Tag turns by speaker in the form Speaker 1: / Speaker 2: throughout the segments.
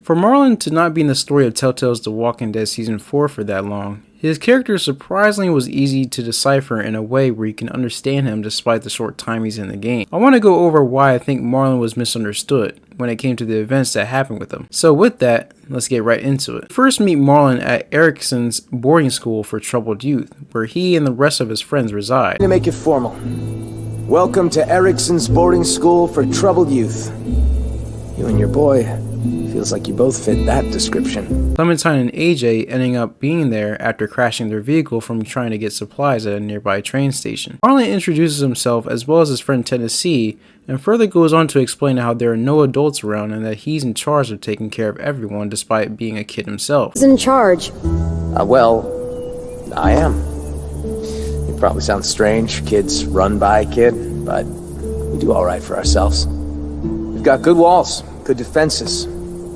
Speaker 1: For Marlon to not be in the story of Telltales The Walking Dead Season 4 for that long, his character surprisingly was easy to decipher in a way where you can understand him despite the short time he's in the game. I want to go over why I think Marlon was misunderstood when it came to the events that happened with him. So with that, let's get right into it. First meet Marlon at Ericson's boarding school for troubled youth, where he and the rest of his friends reside.
Speaker 2: To make it formal, welcome to Ericson's boarding school for troubled youth. You and your boy, feels like you both fit that description.
Speaker 1: Clementine and AJ ending up being there after crashing their vehicle from trying to get supplies at a nearby train station. Marlon introduces himself as well as his friend Tennessee, and further goes on to explain how there are no adults around and that he's in charge of taking care of everyone despite being a kid himself.
Speaker 3: Who's in charge?
Speaker 2: Well, I am. It probably sounds strange, kids run by a kid, but we do alright for ourselves. We've got good walls, good defenses,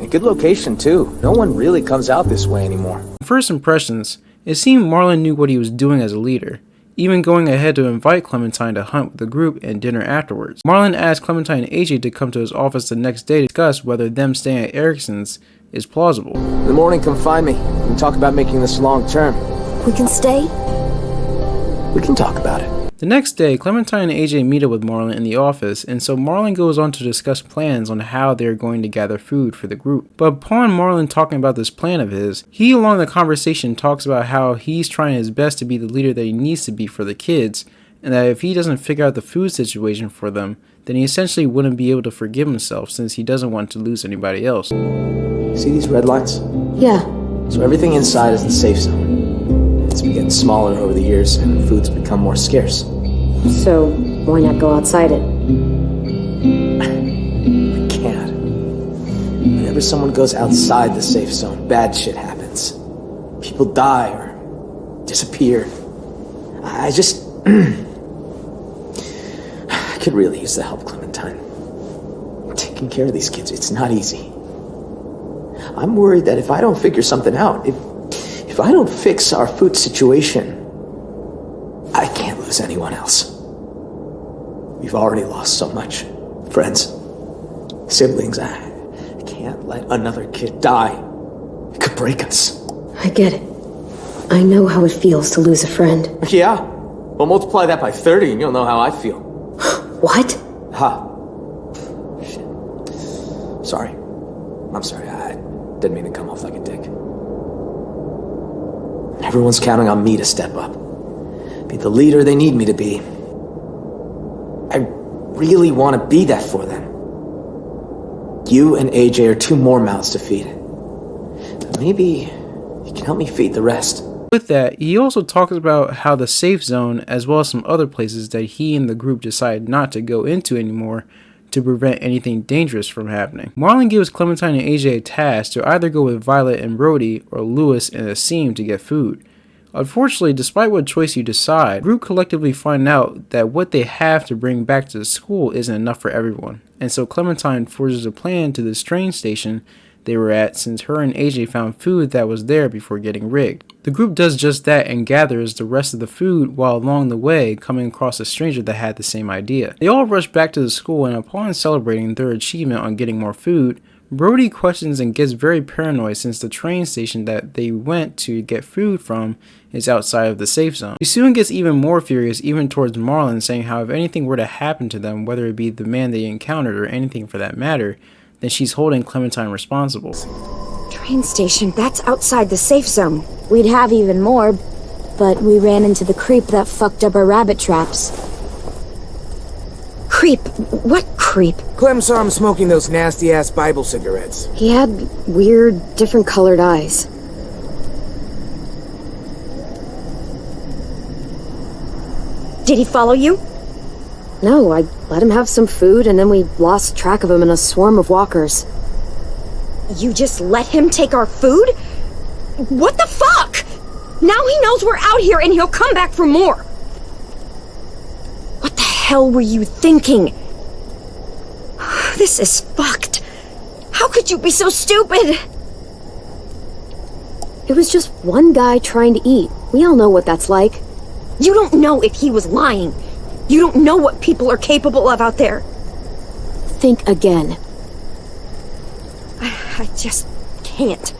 Speaker 2: and good location too. No one really comes out this way anymore.
Speaker 1: First impressions, it seemed Marlon knew what he was doing as a leader, even going ahead to invite Clementine to hunt with the group and dinner afterwards. Marlon asked Clementine and AJ to come to his office the next day to discuss whether them staying at Ericson's is plausible.
Speaker 2: In the morning, come find me. We can talk about making this long term.
Speaker 3: We can stay?
Speaker 2: We can talk about it.
Speaker 1: The next day, Clementine and AJ meet up with Marlon in the office, and so Marlon goes on to discuss plans on how they are going to gather food for the group. But upon Marlon talking about this plan of his, he along the conversation talks about how he's trying his best to be the leader that he needs to be for the kids, and that if he doesn't figure out the food situation for them, then he essentially wouldn't be able to forgive himself since he doesn't want to lose anybody else.
Speaker 2: See these red lines?
Speaker 3: Yeah.
Speaker 2: So everything inside is the safe zone. It's been getting smaller over the years, and food's become more scarce.
Speaker 3: So, why not go outside it?
Speaker 2: We can't. Whenever someone goes outside the safe zone, bad shit happens. People die or disappear. I just... I could really use the help, Clementine. Taking care of these kids, it's not easy. I'm worried that if I don't figure something out, if I don't fix our food situation, I can't lose anyone else. We've already lost so much. Friends, siblings, I can't let another kid die. It could break us.
Speaker 3: I get it. I know how it feels to lose a friend.
Speaker 2: Yeah? Well, multiply that by 30 and you'll know how I feel.
Speaker 3: What?
Speaker 2: Ha. Shit. Sorry. I'm sorry, I didn't mean to come off like a dick. Everyone's counting on me to step up. Be the leader they need me to be. I really want to be that for them. You and AJ are 2 more mouths to feed. But maybe you can help me feed the rest.
Speaker 1: With that, he also talks about how the safe zone, as well as some other places that he and the group decided not to go into anymore to prevent anything dangerous from happening. Marlon gives Clementine and AJ a task to either go with Violet and Brody or Lewis and Asim to get food. Unfortunately, despite what choice you decide, the group collectively find out that what they have to bring back to the school isn't enough for everyone, and so Clementine forges a plan to this train station they were at since her and AJ found food that was there before getting rigged. The group does just that and gathers the rest of the food while along the way coming across a stranger that had the same idea. They all rush back to the school, and upon celebrating their achievement on getting more food, Brody questions and gets very paranoid since the train station that they went to get food from is outside of the safe zone. He soon gets even more furious, even towards Marlon, saying how if anything were to happen to them, whether it be the man they encountered or anything for that matter, then she's holding Clementine responsible.
Speaker 4: Train station, that's outside the safe zone. We'd have even more, but we ran into the creep that fucked up our rabbit traps. Creep? What creep?
Speaker 5: Clem saw him smoking those nasty-ass Bible cigarettes.
Speaker 3: He had weird, different colored eyes.
Speaker 4: Did he follow you?
Speaker 3: No, I let him have some food and then we lost track of him in a swarm of walkers.
Speaker 4: You just let him take our food? What the fuck? Now he knows we're out here and he'll come back for more. What the hell were you thinking? This is fucked. How could you be so stupid?
Speaker 3: It was just one guy trying to eat. We all know what that's like.
Speaker 4: You don't know if he was lying. You don't know what people are capable of out there.
Speaker 3: Think again.
Speaker 4: I just can't.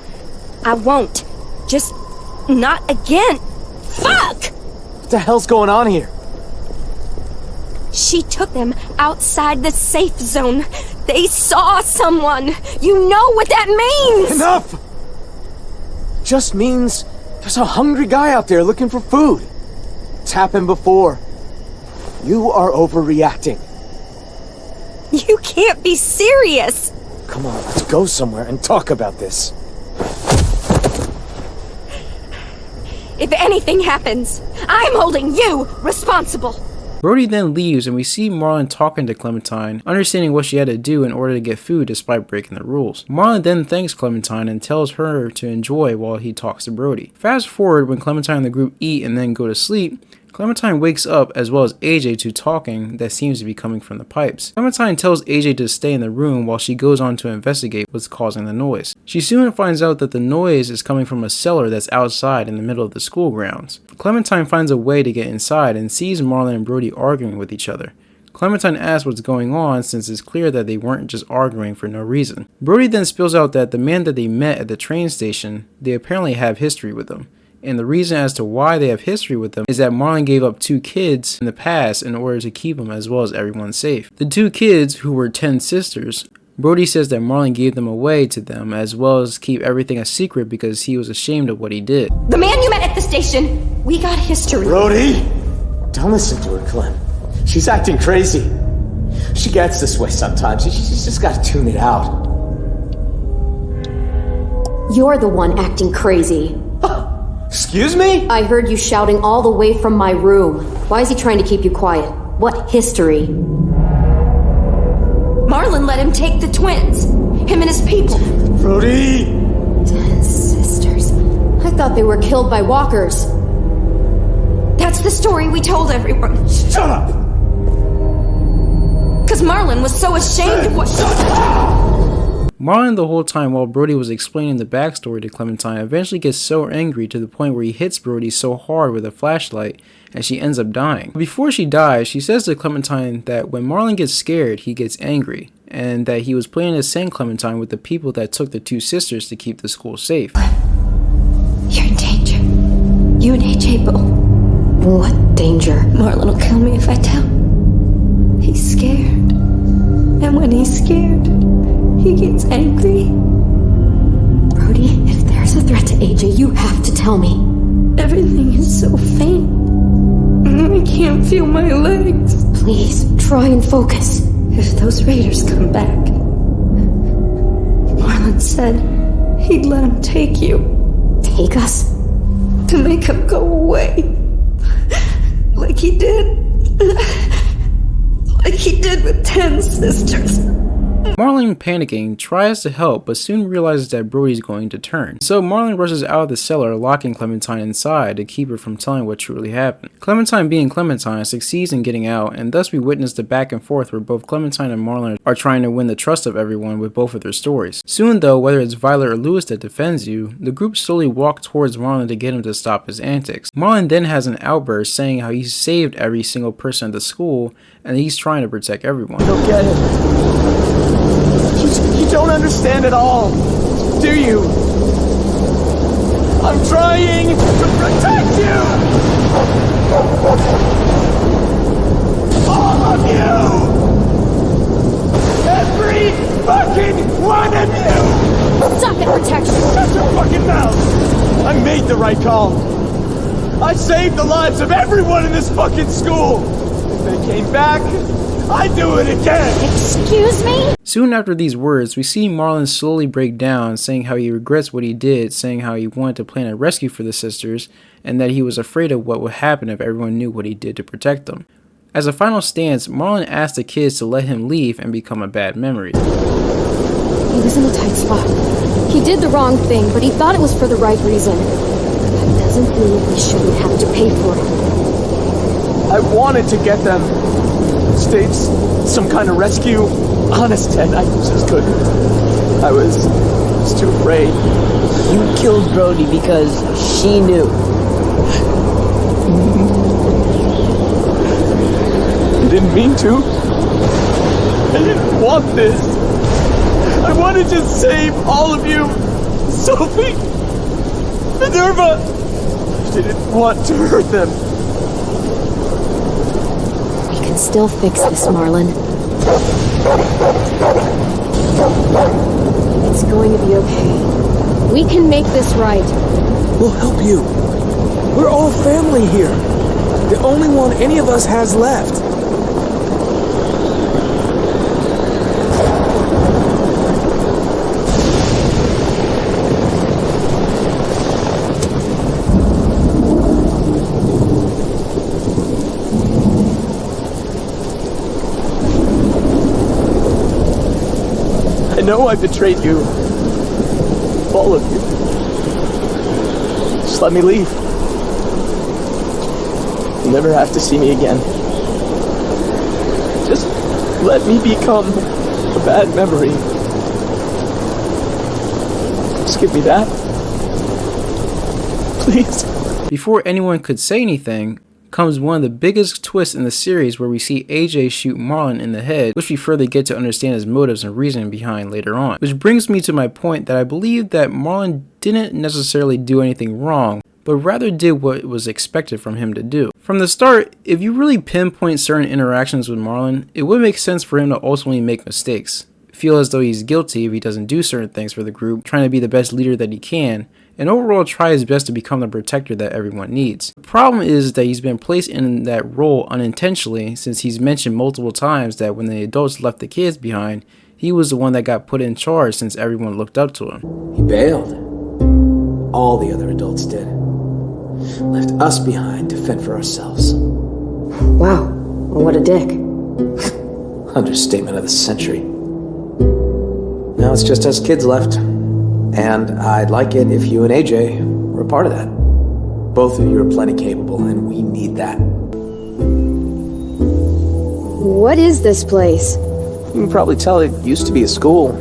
Speaker 4: I won't. Just not again. Fuck!
Speaker 2: What the hell's going on here?
Speaker 4: She took them outside the safe zone. They saw someone. You know what that means!
Speaker 2: Enough! Just means there's a hungry guy out there looking for food. It's happened before. You are overreacting.
Speaker 4: You can't be serious!
Speaker 2: Come on, let's go somewhere and talk about this.
Speaker 4: If anything happens, I'm holding you responsible!
Speaker 1: Brody then leaves and we see Marlon talking to Clementine, understanding what she had to do in order to get food despite breaking the rules. Marlon then thanks Clementine and tells her to enjoy while he talks to Brody. Fast forward when Clementine and the group eat and then go to sleep, Clementine wakes up as well as AJ to talking that seems to be coming from the pipes. Clementine tells AJ to stay in the room while she goes on to investigate what's causing the noise. She soon finds out that the noise is coming from a cellar that's outside in the middle of the school grounds. Clementine finds a way to get inside and sees Marlon and Brody arguing with each other. Clementine asks what's going on since it's clear that they weren't just arguing for no reason. Brody then spills out that the man that they met at the train station, they apparently have history with him. And the reason as to why they have history with them is that Marlon gave up 2 kids in the past in order to keep them as well as everyone safe. The 2 kids, who were 10 sisters, Brody says that Marlon gave them away to them as well as keep everything a secret because he was ashamed of what he did.
Speaker 4: The man you met at the station, we got history.
Speaker 2: Brody! Don't listen to her, Clem. She's acting crazy. She gets this way sometimes. She's just gotta tune it out.
Speaker 3: You're the one acting crazy.
Speaker 2: Excuse me?
Speaker 3: I heard you shouting all the way from my room. Why is he trying to keep you quiet? What history?
Speaker 4: Marlon let him take the twins. Him and his people.
Speaker 2: Brody!
Speaker 3: 10 sisters. I thought they were killed by walkers.
Speaker 4: That's the story we told everyone.
Speaker 2: Shut up!
Speaker 4: Because Marlon was so ashamed of what...
Speaker 1: Marlon the whole time while Brody was explaining the backstory to Clementine eventually gets so angry to the point where he hits Brody so hard with a flashlight and she ends up dying. Before she dies, she says to Clementine that when Marlon gets scared, he gets angry, and that he was planning to send Clementine with the people that took the 2 sisters to keep the school safe.
Speaker 4: You're in danger. You and AJ both.
Speaker 3: What danger?
Speaker 4: Marlon will kill me if I tell. He's scared. And when he's scared, he gets angry.
Speaker 3: Brody, if there's a threat to AJ, you have to tell me.
Speaker 4: Everything is so faint. I can't feel my legs.
Speaker 3: Please, try and focus.
Speaker 4: If those raiders come back, Marlon said he'd let him take you.
Speaker 3: Take us?
Speaker 4: To make him go away. Like he did. Like he did with 10 sisters.
Speaker 1: Marlon, panicking, tries to help but soon realizes that Brody's going to turn. So Marlon rushes out of the cellar, locking Clementine inside to keep her from telling what truly happened. Clementine, being Clementine, succeeds in getting out, and thus we witness the back and forth where both Clementine and Marlon are trying to win the trust of everyone with both of their stories. Soon though, whether it's Violet or Lewis that defends you, the group slowly walk towards Marlon to get him to stop his antics. Marlon then has an outburst saying how he's saved every single person at the school and he's trying to protect everyone.
Speaker 2: I don't get it. You don't understand at all, do you? I'm trying to protect you! All of you! Every fucking one of you!
Speaker 3: Stop it, protection!
Speaker 2: Shut your fucking mouth! I made the right call. I saved the lives of everyone in this fucking school! If they came back, I'd do it again!
Speaker 3: Excuse me?
Speaker 1: Soon after these words, we see Marlon slowly break down, saying how he regrets what he did, saying how he wanted to plan a rescue for the sisters, and that he was afraid of what would happen if everyone knew what he did to protect them. As a final stance, Marlon asked the kids to let him leave and become a bad memory.
Speaker 3: He was in a tight spot. He did the wrong thing, but he thought it was for the right reason. That doesn't mean we shouldn't have to pay for it.
Speaker 2: I wanted to get them. Stage some kind of rescue. Honest, Ted, I just couldn't. I was too afraid.
Speaker 6: You killed Brody because she knew.
Speaker 2: I didn't mean to. I didn't want this. I wanted to save all of you. Sophie! Minerva! I didn't want to hurt them.
Speaker 3: We can still fix this, Marlon. It's going to be okay. We can make this right.
Speaker 5: We'll help you. We're all family here. The only one any of us has left.
Speaker 2: I know I betrayed you. All of you. Just let me leave. You'll never have to see me again. Just let me become a bad memory. Just give me that. Please.
Speaker 1: Before anyone could say anything, comes one of the biggest twists in the series where we see AJ shoot Marlon in the head, which we further get to understand his motives and reasoning behind later on. Which brings me to my point that I believe that Marlon didn't necessarily do anything wrong, but rather did what was expected from him to do. From the start, if you really pinpoint certain interactions with Marlon, it would make sense for him to ultimately make mistakes, feel as though he's guilty if he doesn't do certain things for the group, trying to be the best leader that he can, and overall try his best to become the protector that everyone needs. The problem is that he's been placed in that role unintentionally, since he's mentioned multiple times that when the adults left the kids behind, he was the one that got put in charge since everyone looked up to him.
Speaker 2: He bailed. All the other adults did. Left us behind to fend for ourselves.
Speaker 3: Wow, what a dick.
Speaker 2: Understatement of the century. Now it's just us kids left. And I'd like it if you and AJ were a part of that. Both of you are plenty capable, and we need that.
Speaker 3: What is this place?
Speaker 2: You can probably tell it used to be a school.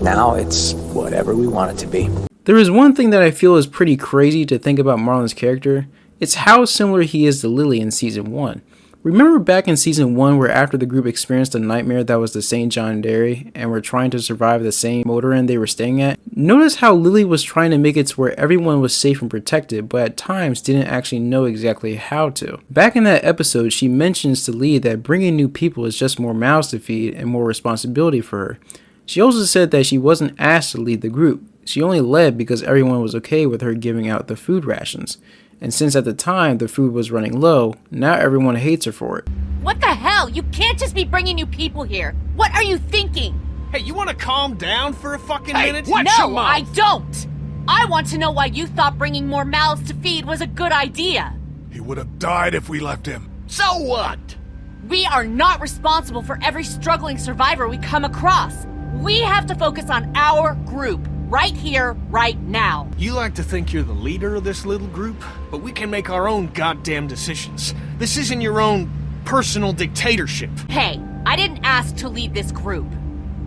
Speaker 2: Now it's whatever we want it to be.
Speaker 1: There is one thing that I feel is pretty crazy to think about Marlon's character. It's how similar he is to Lily in Season 1. Remember back in Season 1 where after the group experienced a nightmare that was the St. John Dairy and were trying to survive the same motor inn they were staying at? Notice how Lily was trying to make it to where everyone was safe and protected, but at times didn't actually know exactly how to. Back in that episode, she mentions to Lee that bringing new people is just more mouths to feed and more responsibility for her. She also said that she wasn't asked to lead the group. She only led because everyone was okay with her giving out the food rations. And since at the time the food was running low, now everyone hates her for it.
Speaker 7: What the hell? You can't just be bringing new people here. What are you thinking?
Speaker 8: Hey, you want to calm down for a fucking minute?
Speaker 7: No, I don't. I want to know why you thought bringing more mouths to feed was a good idea.
Speaker 8: He would have died if we left him. So what?
Speaker 7: We are not responsible for every struggling survivor we come across. We have to focus on our group. Right here, right now.
Speaker 8: You like to think you're the leader of this little group, but we can make our own goddamn decisions. This isn't your own personal dictatorship.
Speaker 7: Hey, I didn't ask to lead this group.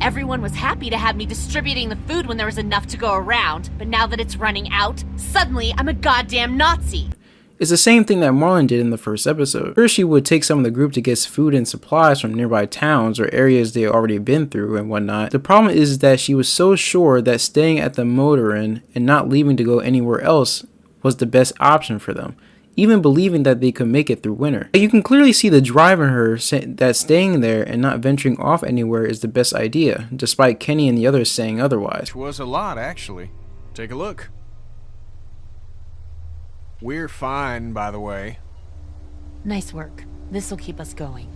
Speaker 7: Everyone was happy to have me distributing the food when there was enough to go around, but now that it's running out, suddenly I'm a goddamn Nazi.
Speaker 1: It's the same thing that Marlon did in the first episode. First, she would take some of the group to get food and supplies from nearby towns or areas they already been through and whatnot. The problem is that she was so sure that staying at the motor inn and not leaving to go anywhere else was the best option for them, even believing that they could make it through winter. You can clearly see the drive in her that staying there and not venturing off anywhere is the best idea, despite Kenny and the others saying otherwise.
Speaker 9: Which was a lot, actually. Take a look. We're fine, by the way.
Speaker 7: Nice work. This'll keep us going.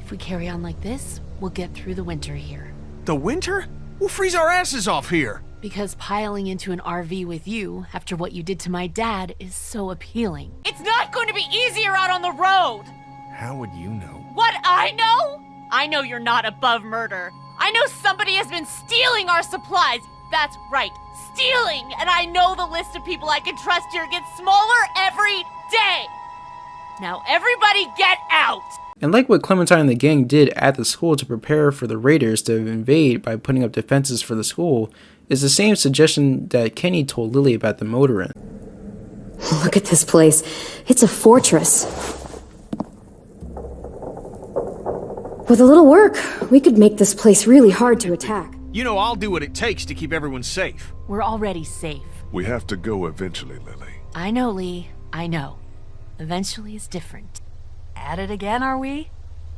Speaker 7: If we carry on like this, we'll get through the winter here.
Speaker 8: The winter? We'll freeze our asses off here.
Speaker 7: Because piling into an RV with you, after what you did to my dad, is so appealing. It's not going to be easier out on the road!
Speaker 9: How would you know?
Speaker 7: What I know? I know you're not above murder. I know somebody has been stealing our supplies. That's right, stealing! And I know the list of people I can trust here gets smaller every day! Now everybody get out!
Speaker 1: And like what Clementine and the gang did at the school to prepare for the raiders to invade by putting up defenses for the school, is the same suggestion that Kenny told Lily about the motor inn.
Speaker 3: Look at this place. It's a fortress. With a little work, we could make this place really hard to attack.
Speaker 8: You know I'll do what it takes to keep everyone safe.
Speaker 7: We're already safe.
Speaker 10: We have to go eventually, Lily.
Speaker 7: I know, Lee. I know. Eventually is different. At it again, are we?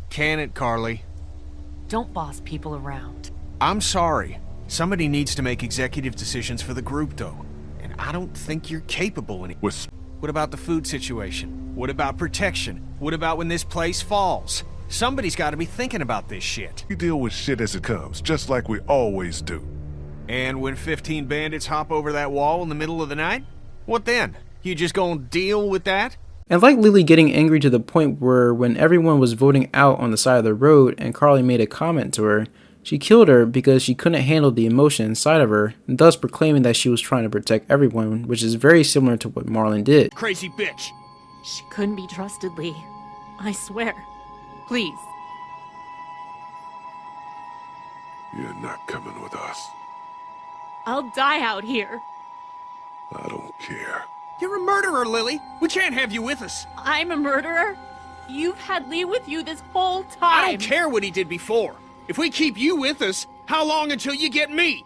Speaker 8: Can it, Carly?
Speaker 7: Don't boss people around.
Speaker 8: I'm sorry. Somebody needs to make executive decisions for the group, though. And I don't think you're capable anymore. What about the food situation? What about protection? What about when this place falls? Somebody's got to be thinking about this shit.
Speaker 10: We deal with shit as it comes, just like we always do.
Speaker 8: And when 15 bandits hop over that wall in the middle of the night? What then? You just gonna deal with that?
Speaker 1: And like Lily getting angry to the point where when everyone was voting out on the side of the road and Carly made a comment to her, she killed her because she couldn't handle the emotion inside of her, thus proclaiming that she was trying to protect everyone, which is very similar to what Marlon did.
Speaker 8: Crazy bitch.
Speaker 7: She couldn't be trusted, Lee. I swear. Please.
Speaker 10: You're not coming with us.
Speaker 7: I'll die out here.
Speaker 10: I don't care.
Speaker 8: You're a murderer, Lily. We can't have you with us.
Speaker 7: I'm a murderer? You've had Lee with you this whole time.
Speaker 8: I don't care what he did before. If we keep you with us, how long until you get me?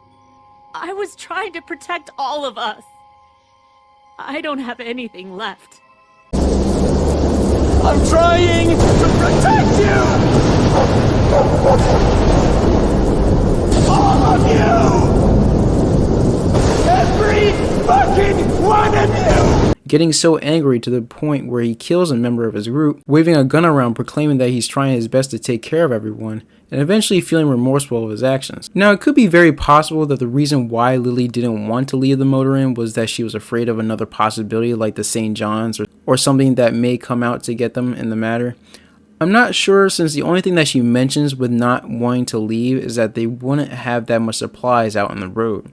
Speaker 7: I was trying to protect all of us. I don't have anything left.
Speaker 5: I'm trying to protect you! All of you! Every fucking one of you!
Speaker 1: Getting so angry to the point where he kills a member of his group, waving a gun around proclaiming that he's trying his best to take care of everyone, and eventually feeling remorseful of his actions. Now, it could be very possible that the reason why Lily didn't want to leave the motor inn was that she was afraid of another possibility like the St. John's or something that may come out to get them in the matter. I'm not sure, since the only thing that she mentions with not wanting to leave is that they wouldn't have that much supplies out on the road.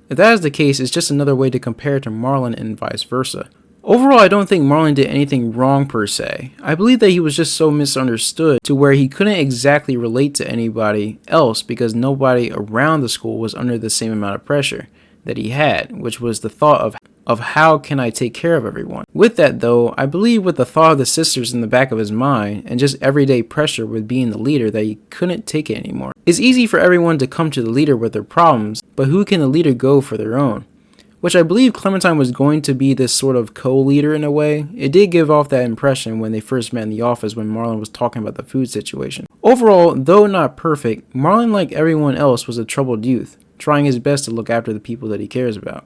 Speaker 1: If that is the case, it's just another way to compare it to Marlon and vice versa. Overall, I don't think Marlon did anything wrong per se. I believe that he was just so misunderstood to where he couldn't exactly relate to anybody else because nobody around the school was under the same amount of pressure that he had, which was the thought of how can I take care of everyone. With that though, I believe with the thought of the sisters in the back of his mind and just everyday pressure with being the leader that he couldn't take it anymore. It's easy for everyone to come to the leader with their problems, but who can the leader go for their own? Which I believe Clementine was going to be this sort of co-leader in a way. It did give off that impression when they first met in the office when Marlon was talking about the food situation. Overall, though not perfect, Marlon, like everyone else, was a troubled youth, trying his best to look after the people that he cares about.